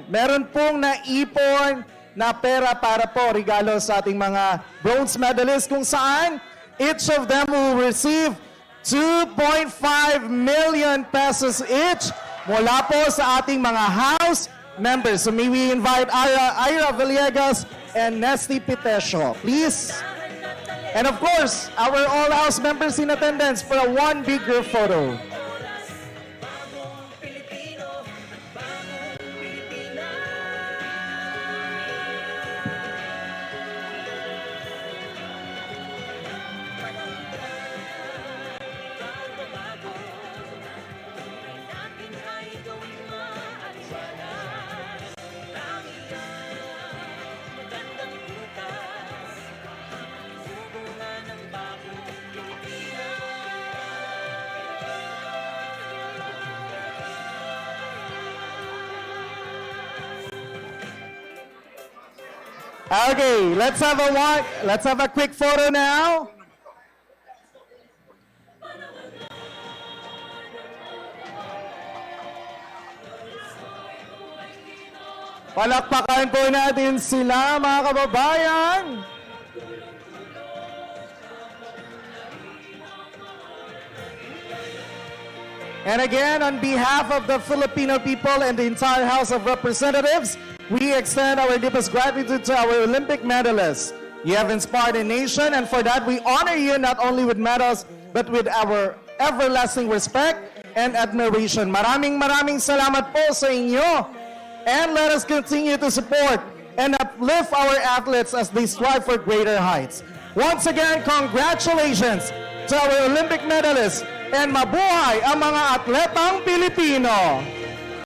meron pong naipon na pera para po regalo sa ating mga bronze medalists kung saan each of them will receive 2.5 million pesos each mula po sa ating mga house members. So may we invite Ira Villegas and Nesty Pitesio, please. And of course, our all house members in attendance for a one big group photo. Okay, let's have a quick photo now. Palakpakan po natin sila, mga kababayan. And again, on behalf of the Filipino people and the entire House of Representatives, we extend our deepest gratitude to our Olympic medalists. You have inspired a nation, and for that, we honor you not only with medals, but with our everlasting respect and admiration. Maraming salamat po sa inyo. And let us continue to support and uplift our athletes as they strive for greater heights. Once again, congratulations to our Olympic medalists, and mabuhay ang mga atletang Pilipino!